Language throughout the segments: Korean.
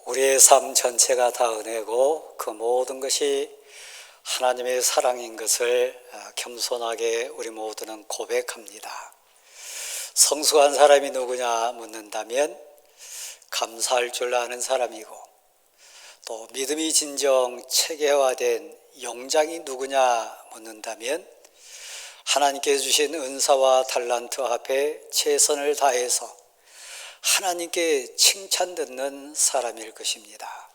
우리의 삶 전체가 다 은혜고 그 모든 것이 하나님의 사랑인 것을 겸손하게 우리 모두는 고백합니다. 성숙한 사람이 누구냐 묻는다면 감사할 줄 아는 사람이고, 또 믿음이 진정 체계화된 용장이 누구냐 묻는다면 하나님께 주신 은사와 달란트 앞에 최선을 다해서 하나님께 칭찬 듣는 사람일 것입니다.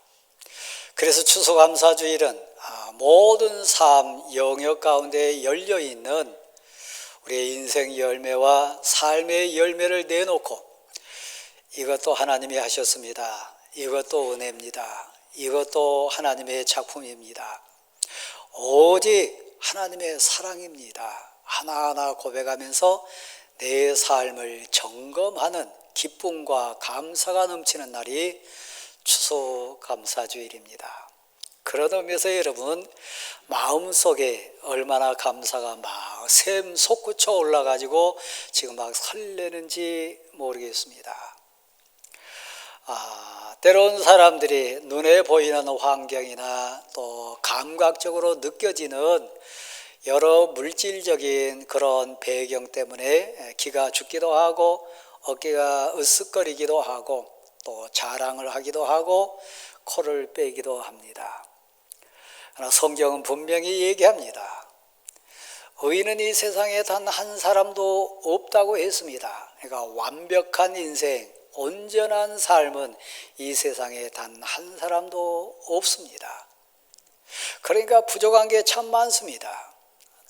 그래서 추수감사주일은 모든 삶 영역 가운데 열려있는 우리의 인생 열매와 삶의 열매를 내놓고, 이것도 하나님이 하셨습니다, 이것도 은혜입니다, 이것도 하나님의 작품입니다, 오직 하나님의 사랑입니다, 하나하나 고백하면서 내 삶을 점검하는 기쁨과 감사가 넘치는 날이 추수감사주일입니다. 그런 의미에서 여러분, 마음속에 얼마나 감사가 막 샘 솟구쳐 올라가지고 지금 막 설레는지 모르겠습니다. 때로는 사람들이 눈에 보이는 환경이나 또 감각적으로 느껴지는 여러 물질적인 그런 배경 때문에 기가 죽기도 하고 어깨가 으쓱거리기도 하고 또 자랑을 하기도 하고 코를 빼기도 합니다. 그러나 성경은 분명히 얘기합니다. 의인은 이 세상에 단 한 사람도 없다고 했습니다. 그러니까 완벽한 인생, 온전한 삶은 이 세상에 단 한 사람도 없습니다. 그러니까 부족한 게 참 많습니다.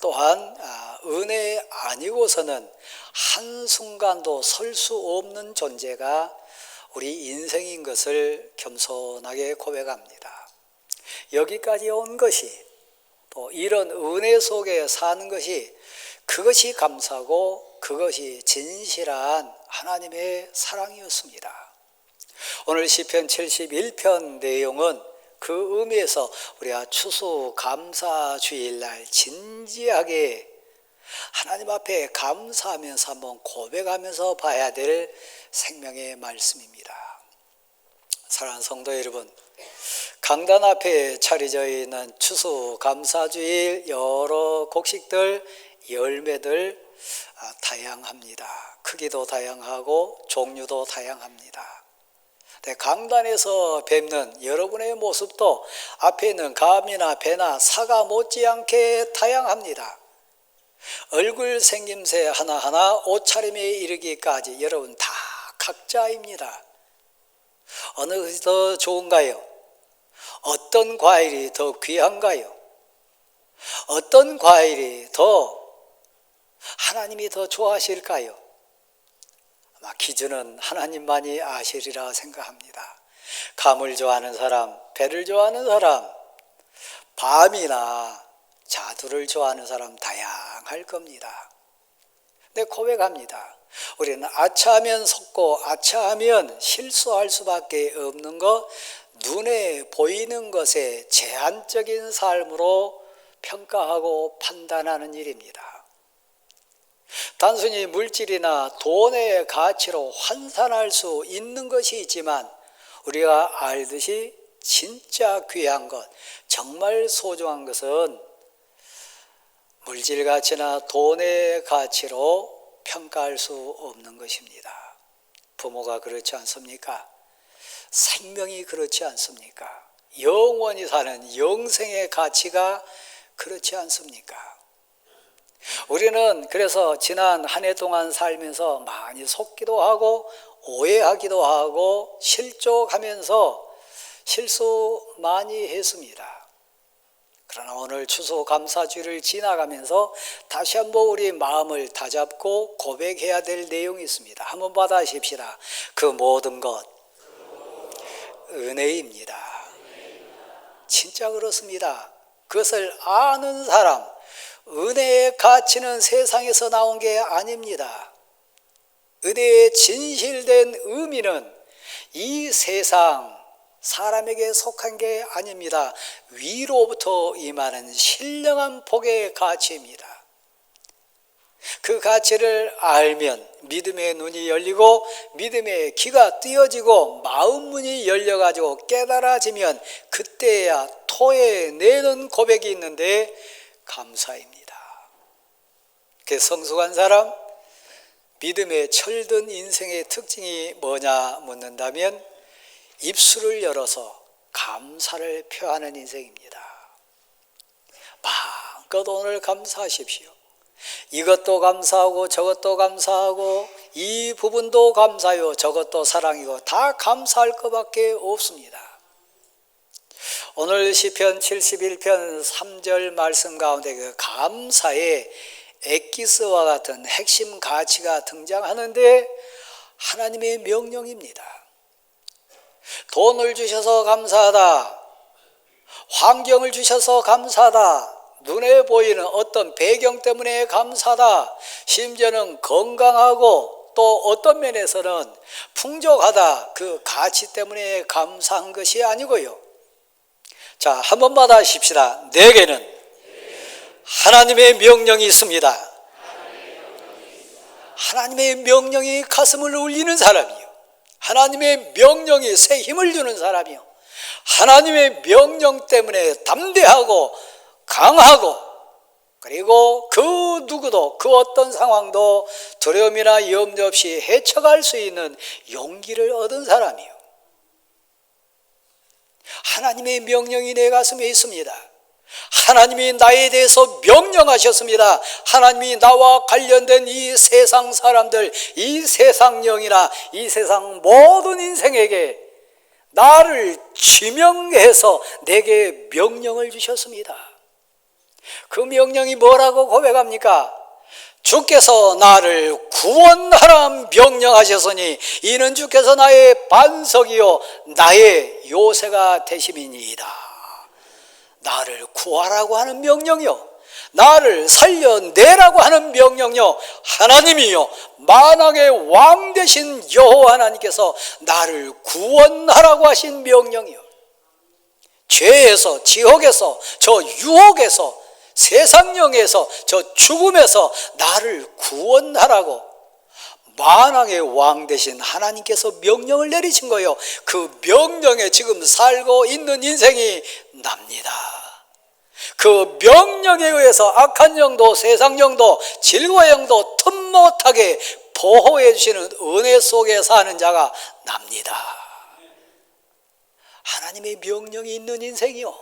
또한 은혜 아니고서는 한순간도 설 수 없는 존재가 우리 인생인 것을 겸손하게 고백합니다. 여기까지 온 것이, 또 이런 은혜 속에 사는 것이, 그것이 감사고 그것이 진실한 하나님의 사랑이었습니다. 오늘 시편 71편 내용은 그 의미에서 우리가 추수감사주일날 진지하게 하나님 앞에 감사하면서 한번 고백하면서 봐야 될 생명의 말씀입니다. 사랑하는 성도 여러분, 강단 앞에 차려져 있는 추수감사주일 여러 곡식들, 열매들 다양합니다. 크기도 다양하고 종류도 다양합니다. 강단에서 뵙는 여러분의 모습도 앞에 있는 감이나 배나 사과 못지않게 다양합니다. 얼굴 생김새 하나하나 옷차림에 이르기까지 여러분 다 각자입니다. 어느 것이 더 좋은가요? 어떤 과일이 더 귀한가요? 어떤 과일이 더 하나님이 더 좋아하실까요? 아마 기준은 하나님만이 아시리라 생각합니다. 감을 좋아하는 사람, 배를 좋아하는 사람, 밤이나 자두를 좋아하는 사람 다양할 겁니다. 근데 고백합니다. 우리는 아차하면 속고 아차하면 실수할 수밖에 없는 것, 눈에 보이는 것에 제한적인 삶으로 평가하고 판단하는 일입니다. 단순히 물질이나 돈의 가치로 환산할 수 있는 것이 있지만, 우리가 알듯이 진짜 귀한 것, 정말 소중한 것은 물질 가치나 돈의 가치로 평가할 수 없는 것입니다. 부모가 그렇지 않습니까? 생명이 그렇지 않습니까? 영원히 사는 영생의 가치가 그렇지 않습니까? 우리는 그래서 지난 한 해 동안 살면서 많이 속기도 하고 오해하기도 하고 실족하면서 실수 많이 했습니다. 그러나 오늘 추수감사주일을 지나가면서 다시 한번 우리 마음을 다잡고 고백해야 될 내용이 있습니다. 한번 받아십시다. 그 모든 것 은혜입니다. 진짜 그렇습니다. 그것을 아는 사람, 은혜의 가치는 세상에서 나온 게 아닙니다. 은혜의 진실된 의미는 이 세상 사람에게 속한 게 아닙니다. 위로부터 임하는 신령한 복의 가치입니다. 그 가치를 알면 믿음의 눈이 열리고 믿음의 귀가 띄어지고 마음 문이 열려가지고 깨달아지면 그때야 토해내는 고백이 있는데 감사입니다. 그 성숙한 사람, 믿음에 철든 인생의 특징이 뭐냐 묻는다면 입술을 열어서 감사를 표하는 인생입니다. 마음껏 오늘 감사하십시오. 이것도 감사하고 저것도 감사하고 이 부분도 감사요 저것도 사랑이고 다 감사할 것밖에 없습니다. 오늘 시편 71편 3절 말씀 가운데 그 감사의 엑기스와 같은 핵심 가치가 등장하는데 하나님의 명령입니다. 돈을 주셔서 감사하다, 환경을 주셔서 감사하다, 눈에 보이는 어떤 배경 때문에 감사하다, 심지어는 건강하고 또 어떤 면에서는 풍족하다, 그 가치 때문에 감사한 것이 아니고요. 자, 한 번만 하십시다. 내게는 하나님의 명령이 있습니다. 하나님의 명령이 가슴을 울리는 사람이요, 하나님의 명령이 새 힘을 주는 사람이요, 하나님의 명령 때문에 담대하고 강하고 그리고 그 누구도 그 어떤 상황도 두려움이나 염려 없이 헤쳐갈 수 있는 용기를 얻은 사람이요, 하나님의 명령이 내 가슴에 있습니다. 하나님이 나에 대해서 명령하셨습니다. 하나님이 나와 관련된 이 세상 사람들, 이 세상 영이나 이 세상 모든 인생에게 나를 지명해서 내게 명령을 주셨습니다. 그 명령이 뭐라고 고백합니까? 주께서 나를 구원하라 명령하셨으니 이는 주께서 나의 반석이요 나의 요새가 되심이니이다. 나를 구하라고 하는 명령이요, 나를 살려내라고 하는 명령이요, 하나님이요 만왕의 왕 되신 여호와 하나님께서 나를 구원하라고 하신 명령이요, 죄에서, 지옥에서, 저 유혹에서, 세상령에서, 저 죽음에서 나를 구원하라고 만왕의 왕 되신 하나님께서 명령을 내리신 거예요. 그 명령에 지금 살고 있는 인생이 납니다. 그 명령에 의해서 악한 영도 세상 영도 질과 영도 틈 못하게 보호해 주시는 은혜 속에 사는 자가 납니다. 하나님의 명령이 있는 인생이요,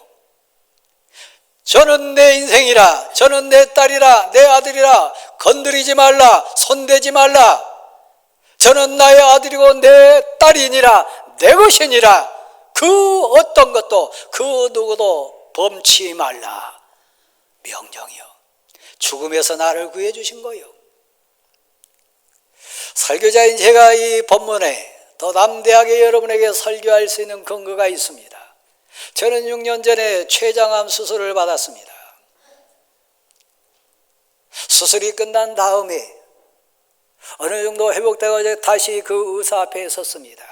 저는 내 인생이라, 저는 내 딸이라, 내 아들이라, 건드리지 말라, 손대지 말라, 저는 나의 아들이고 내 딸이니라, 내 것이니라, 그 어떤 것도 그 누구도 범치 말라 명령이요, 죽음에서 나를 구해 주신 거요. 설교자인 제가 이 본문에 더 담대하게 여러분에게 설교할 수 있는 근거가 있습니다. 저는 6년 전에 췌장암 수술을 받았습니다. 수술이 끝난 다음에 어느 정도 회복되고 다시 그 의사 앞에 섰습니다.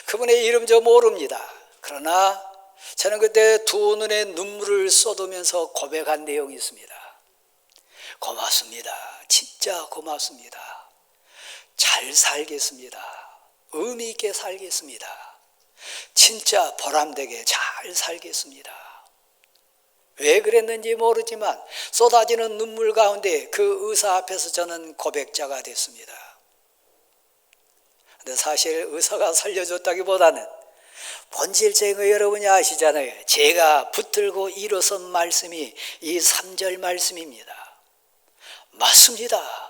그분의 이름 저 모릅니다. 그러나 저는 그때 두 눈에 눈물을 쏟으면서 고백한 내용이 있습니다. 고맙습니다. 진짜 고맙습니다. 잘 살겠습니다. 의미 있게 살겠습니다. 진짜 보람되게 잘 살겠습니다. 왜 그랬는지 모르지만 쏟아지는 눈물 가운데 그 의사 앞에서 저는 고백자가 됐습니다. 근데 사실 의사가 살려줬다기보다는 본질적인 여러분이 아시잖아요. 제가 붙들고 일어선 말씀이 이 3절 말씀입니다. 맞습니다.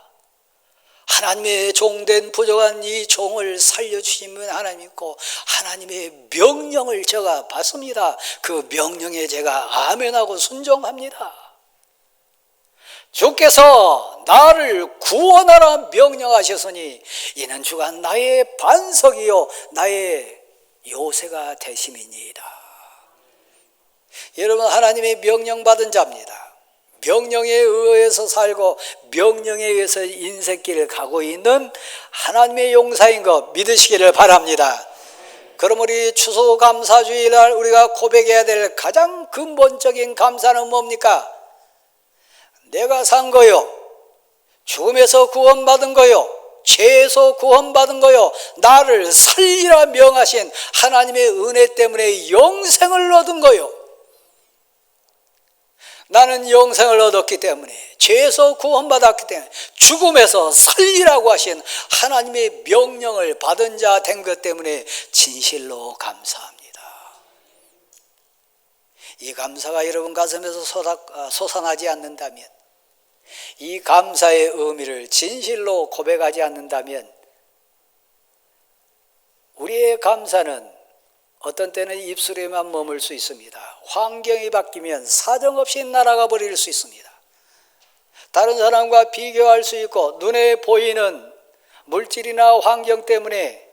하나님의 종된 부족한 이 종을 살려주시면 하나님 있고 하나님의 명령을 제가 받습니다. 그 명령에 제가 아멘하고 순종합니다. 주께서 나를 구원하라 명령하셨으니 이는 주가 나의 반석이요 나의 요새가 되심이니이다. 여러분, 하나님의 명령받은 자입니다. 명령에 의해서 살고 명령에 의해서 인생길을 가고 있는 하나님의 용사인 것 믿으시기를 바랍니다. 그럼 우리 추수감사주일날 우리가 고백해야 될 가장 근본적인 감사는 뭡니까? 내가 산 거요, 죽음에서 구원받은 거요, 죄에서 구원받은 거요, 나를 살리라 명하신 하나님의 은혜 때문에 영생을 얻은 거요. 나는 영생을 얻었기 때문에, 죄에서 구원받았기 때문에, 죽음에서 살리라고 하신 하나님의 명령을 받은 자 된 것 때문에 진실로 감사합니다. 이 감사가 여러분 가슴에서 솟아나지 않는다면, 이 감사의 의미를 진실로 고백하지 않는다면, 우리의 감사는 어떤 때는 입술에만 머물 수 있습니다. 환경이 바뀌면 사정없이 날아가 버릴 수 있습니다. 다른 사람과 비교할 수 있고 눈에 보이는 물질이나 환경 때문에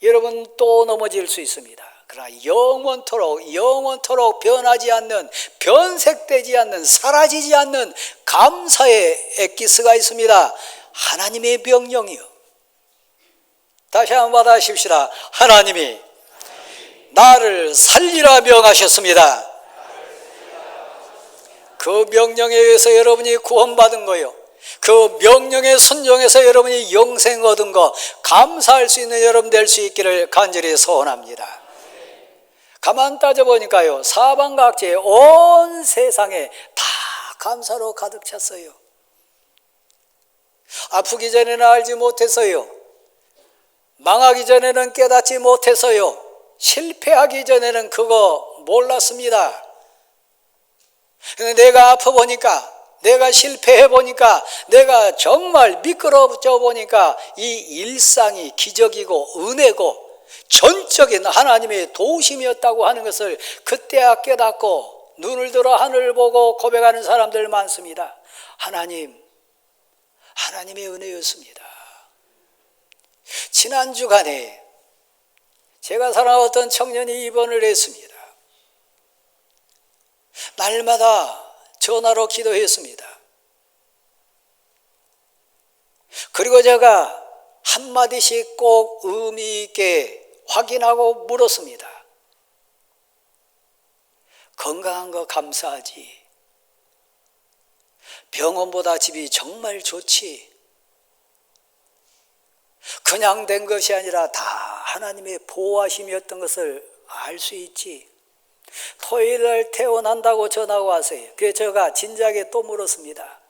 여러분 또 넘어질 수 있습니다. 그러나 영원토록 변하지 않는, 변색되지 않는, 사라지지 않는 감사의 엑기스가 있습니다. 하나님의 명령이요. 다시 한번 받아십시다. 하나님이 나를 살리라 명하셨습니다. 그 명령에 의해서 여러분이 구원받은 거요, 그 명령에 순종해서 여러분이 영생 얻은 거 감사할 수 있는 여러분 될 수 있기를 간절히 소원합니다. 가만 따져보니까요, 사방각지에 온 세상에 다 감사로 가득 찼어요. 아프기 전에는 알지 못했어요. 망하기 전에는 깨닫지 못했어요. 실패하기 전에는 그거 몰랐습니다. 근데 내가 아파 보니까, 내가 실패해 보니까, 내가 정말 미끄러져 보니까 이 일상이 기적이고 은혜고 전적인 하나님의 도우심이었다고 하는 것을 그때야 깨닫고 눈을 들어 하늘을 보고 고백하는 사람들 많습니다. 하나님의 은혜였습니다. 지난 주간에 제가 사랑하는 어떤 청년이 입원을 했습니다. 날마다 전화로 기도했습니다. 그리고 제가 한마디씩 꼭 의미 있게 확인하고 물었습니다. 건강한 거 감사하지. 병원보다 집이 정말 좋지. 그냥 된 것이 아니라 다 하나님의 보호하심이었던 것을 알 수 있지. 토요일날 퇴원한다고 전화가 왔어요. 그래서 제가 진작에 또 물었습니다.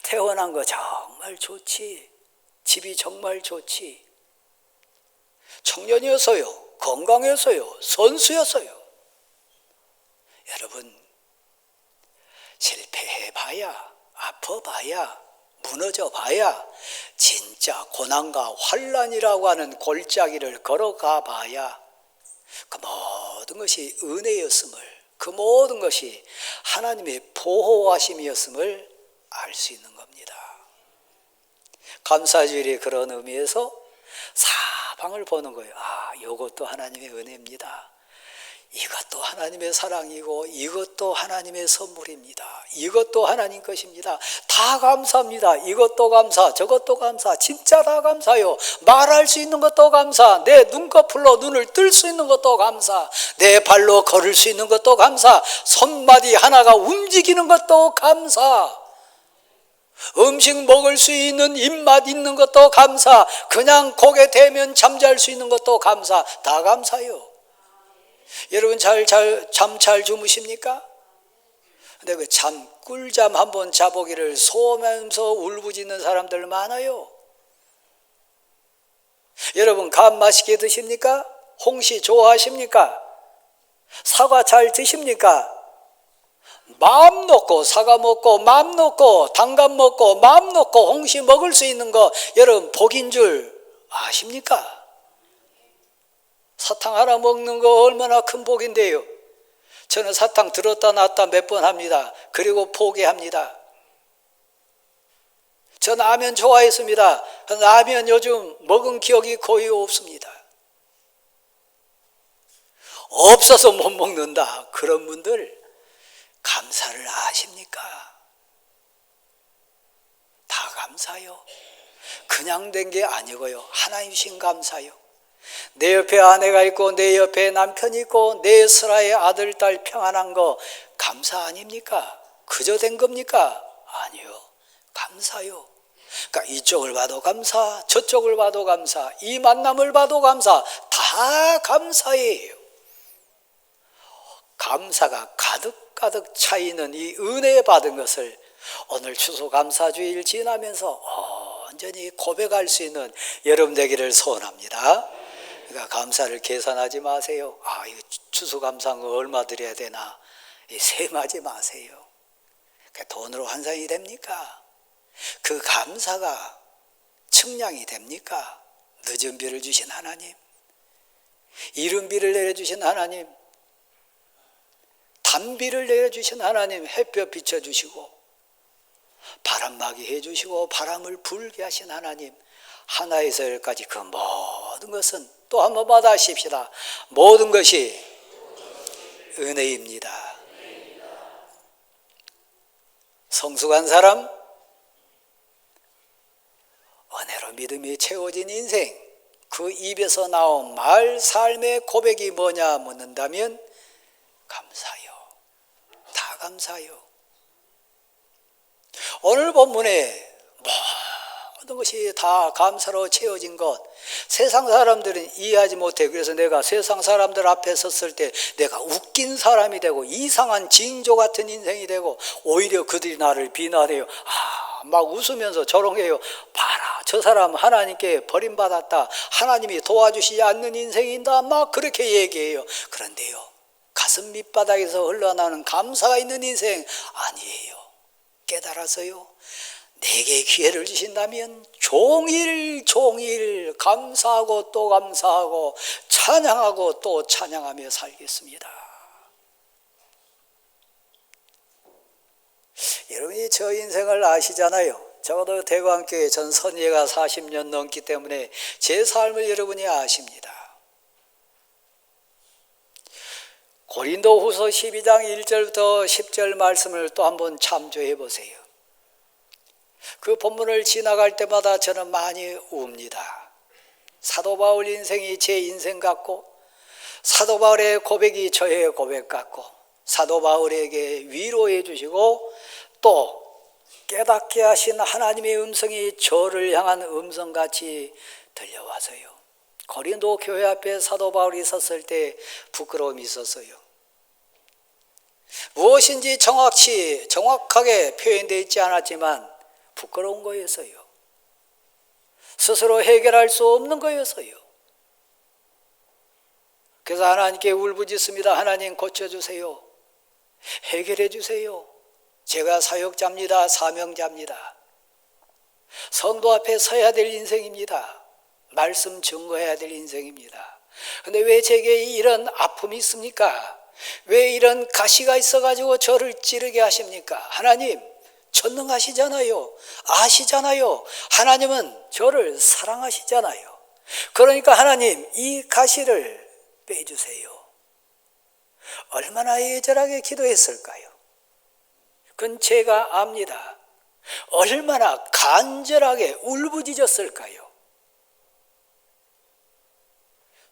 퇴원한 거 정말 좋지. 집이 정말 좋지. 청년이었어요. 건강했어요. 선수였어요. 여러분, 실패해봐야, 아파봐야, 무너져봐야, 진짜 고난과 환난이라고 하는 골짜기를 걸어가 봐야 그 모든 것이 은혜였음을, 그 모든 것이 하나님의 보호하심이었음을 알 수 있는 겁니다. 감사주일이 그런 의미에서 사방을 보는 거예요. 이것도 하나님의 은혜입니다. 이것도 하나님의 사랑이고 이것도 하나님의 선물입니다. 이것도 하나님 것입니다. 다 감사합니다. 이것도 감사, 저것도 감사, 진짜 다 감사요. 말할 수 있는 것도 감사, 내 눈꺼풀로 눈을 뜰 수 있는 것도 감사, 내 발로 걸을 수 있는 것도 감사, 손마디 하나가 움직이는 것도 감사, 음식 먹을 수 있는 입맛 있는 것도 감사, 그냥 고개 대면 잠잘 수 있는 것도 감사, 다 감사요. 여러분 잠 잘 주무십니까? 근데 그 꿀잠 한번 자보기를 소원하면서 울부짖는 사람들 많아요. 여러분 밥 맛있게 드십니까? 홍시 좋아하십니까? 사과 잘 드십니까? 마음 놓고 사과 먹고, 마음 놓고 단감 먹고, 마음 놓고 홍시 먹을 수 있는 거 여러분 복인 줄 아십니까? 사탕 하나 먹는 거 얼마나 큰 복인데요. 저는 사탕 들었다 놨다 몇 번 합니다. 그리고 포기합니다. 저 라면 좋아했습니다. 라면 요즘 먹은 기억이 거의 없습니다. 없어서 못 먹는다. 그런 분들 감사를 아십니까? 다 감사요. 그냥 된 게 아니고요. 하나님 주신 감사요. 내 옆에 아내가 있고 내 옆에 남편이 있고 내 슬하의 아들 딸 평안한 거 감사 아닙니까? 그저 된 겁니까? 아니요. 감사요. 그러니까 이쪽을 봐도 감사, 저쪽을 봐도 감사, 이 만남을 봐도 감사, 다 감사예요. 감사가 가득가득 차이는 이 은혜 받은 것을 오늘 추수감사주일 지나면서 온전히 고백할 수 있는 여러분 되기를 소원합니다. 그러니까 감사를 계산하지 마세요. 이거 추수감사한 거 얼마 드려야 되나, 셈하지 마세요. 돈으로 환산이 됩니까? 그 감사가 측량이 됩니까? 늦은 비를 주신 하나님, 이른 비를 내려주신 하나님, 단비를 내려주신 하나님, 햇볕 비춰주시고 바람막이 해주시고 바람을 불게 하신 하나님, 하나에서 열까지 그 모든 것은 또 한번 받아십시다. 모든 것이 은혜입니다. 성숙한 사람, 은혜로 믿음이 채워진 인생, 그 입에서 나온 말, 삶의 고백이 뭐냐 묻는다면 감사요. 다 감사요. 오늘 본문에 모든 것이 다 감사로 채워진 것, 세상 사람들은 이해하지 못해. 그래서 내가 세상 사람들 앞에 섰을 때 내가 웃긴 사람이 되고 이상한 징조 같은 인생이 되고 오히려 그들이 나를 비난해요. 막 웃으면서 조롱해요. 봐라, 저 사람 하나님께 버림받았다, 하나님이 도와주시지 않는 인생인다, 막 그렇게 얘기해요. 그런데요, 가슴 밑바닥에서 흘러나오는 감사가 있는 인생 아니에요. 깨달아서요, 내게 기회를 주신다면 종일 감사하고 또 감사하고 찬양하고 또 찬양하며 살겠습니다. 여러분이 저 인생을 아시잖아요. 적어도 대광교회 전 선예가 40년 넘기 때문에 제 삶을 여러분이 아십니다. 고린도후서 12장 1절부터 10절 말씀을 또 한번 참조해 보세요. 그 본문을 지나갈 때마다 저는 많이 웁니다. 사도 바울 인생이 제 인생 같고, 사도 바울의 고백이 저의 고백 같고, 사도 바울에게 위로해 주시고 또 깨닫게 하신 하나님의 음성이 저를 향한 음성같이 들려와서요, 고린도 교회 앞에 사도 바울이 섰을 때 부끄러움이 있었어요. 무엇인지 정확하게 표현되어 있지 않았지만 부끄러운 거였어요. 스스로 해결할 수 없는 거였어요. 그래서 하나님께 울부짖습니다. 하나님 고쳐주세요. 해결해 주세요. 제가 사역자입니다. 사명자입니다. 성도 앞에 서야 될 인생입니다. 말씀 증거해야 될 인생입니다. 그런데 왜 제게 이런 아픔이 있습니까? 왜 이런 가시가 있어가지고 저를 찌르게 하십니까? 하나님, 전능하시잖아요. 아시잖아요. 하나님은 저를 사랑하시잖아요. 그러니까 하나님, 이 가시를 빼주세요. 얼마나 애절하게 기도했을까요? 그건 제가 압니다. 얼마나 간절하게 울부짖었을까요?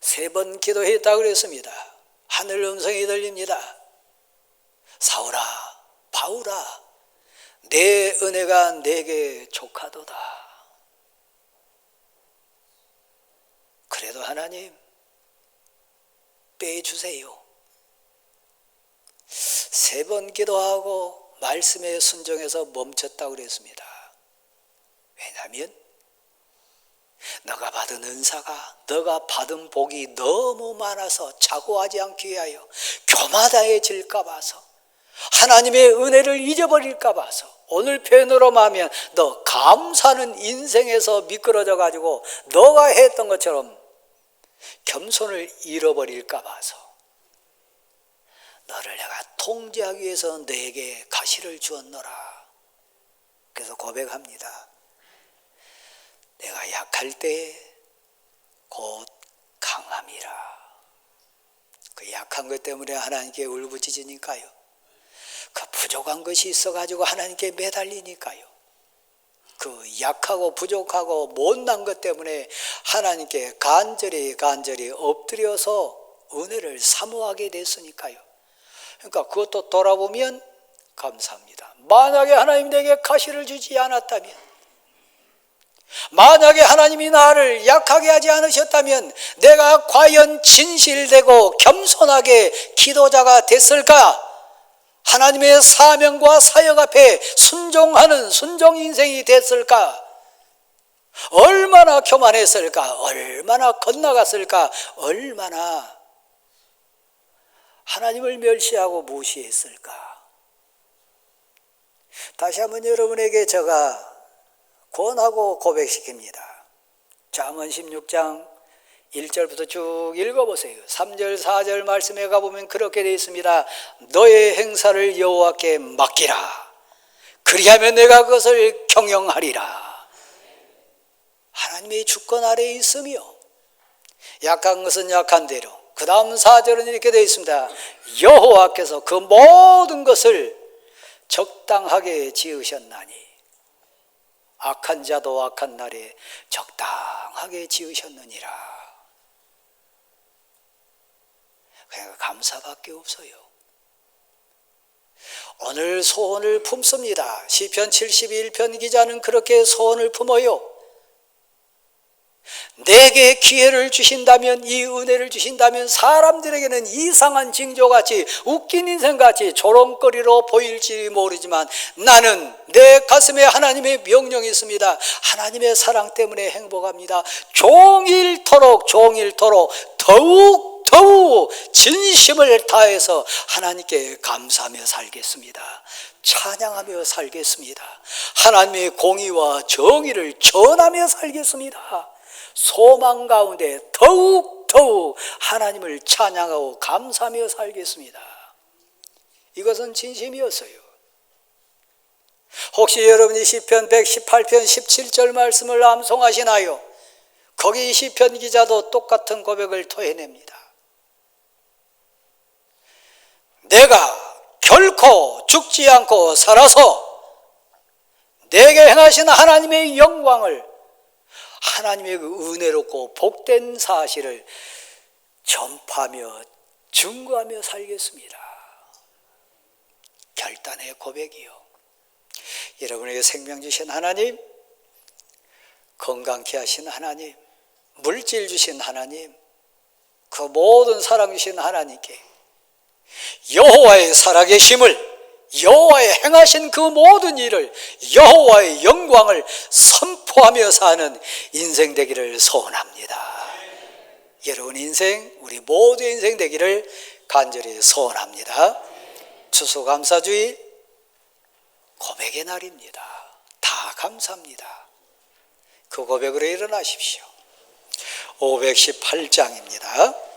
3번 기도했다고 그랬습니다. 하늘 음성이 들립니다. 사울아, 바울아, 내 은혜가 내게 족하도다. 그래도 하나님, 빼주세요. 3번 기도하고 말씀에 순종해서 멈췄다고 그랬습니다. 왜냐하면 너가 받은 은사가, 너가 받은 복이 너무 많아서 자고하지 않기 위하여 교마다해질까 봐서, 하나님의 은혜를 잊어버릴까 봐서, 오늘 표현으로 하면 너 감사는 인생에서 미끄러져 가지고 너가 했던 것처럼 겸손을 잃어버릴까 봐서 너를 내가 통제하기 위해서 내게 가시를 주었노라. 그래서 고백합니다. 내가 약할 때 곧 강함이라. 그 약한 것 때문에 하나님께 울부짖으니까요. 그 부족한 것이 있어가지고 하나님께 매달리니까요. 그 약하고 부족하고 못난 것 때문에 하나님께 간절히 엎드려서 은혜를 사모하게 됐으니까요. 그러니까 그것도 돌아보면 감사합니다. 만약에 하나님 내게 가시를 주지 않았다면, 만약에 하나님이 나를 약하게 하지 않으셨다면 내가 과연 진실되고 겸손하게 기도자가 됐을까? 하나님의 사명과 사역 앞에 순종하는 순종 인생이 됐을까? 얼마나 교만했을까? 얼마나 겉나갔을까? 얼마나 하나님을 멸시하고 무시했을까? 다시 한번 여러분에게 제가 권하고 고백시킵니다. 잠언 16장 1절부터 쭉 읽어보세요. 3절 4절 말씀에 가보면 그렇게 되어 있습니다. 너의 행사를 여호와께 맡기라. 그리하면 내가 그것을 경영하리라. 하나님의 주권 아래에 있으며 약한 것은 약한 대로. 그 다음 4절은 이렇게 되어 있습니다. 여호와께서 그 모든 것을 적당하게 지으셨나니 악한 자도 악한 날에 적당하게 지으셨느니라. 그러니까 감사밖에 없어요. 오늘 소원을 품습니다. 시편 71편 기자는 그렇게 소원을 품어요. 내게 기회를 주신다면, 이 은혜를 주신다면 사람들에게는 이상한 징조같이 웃긴 인생같이 조롱거리로 보일지 모르지만 나는 내 가슴에 하나님의 명령이 있습니다. 하나님의 사랑 때문에 행복합니다. 종일토록 더욱 진심을 다해서 하나님께 감사하며 살겠습니다. 찬양하며 살겠습니다. 하나님의 공의와 정의를 전하며 살겠습니다. 소망 가운데 더욱 하나님을 찬양하고 감사하며 살겠습니다. 이것은 진심이었어요. 혹시 여러분이 시편 118편 17절 말씀을 암송하시나요? 거기 시편 기자도 똑같은 고백을 토해냅니다. 내가 결코 죽지 않고 살아서 내게 행하신 하나님의 영광을, 하나님의 그 은혜롭고 복된 사실을 전파하며 증거하며 살겠습니다. 결단의 고백이요. 여러분에게 생명 주신 하나님, 건강케 하신 하나님, 물질 주신 하나님, 그 모든 사랑 주신 하나님께 여호와의 살아계심을, 여호와의 행하신 그 모든 일을, 여호와의 영광을 선포하며 사는 인생 되기를 소원합니다. 여러분 인생, 우리 모두의 인생 되기를 간절히 소원합니다. 추수감사주의 고백의 날입니다. 다 감사합니다. 그 고백으로 일어나십시오. 518장입니다.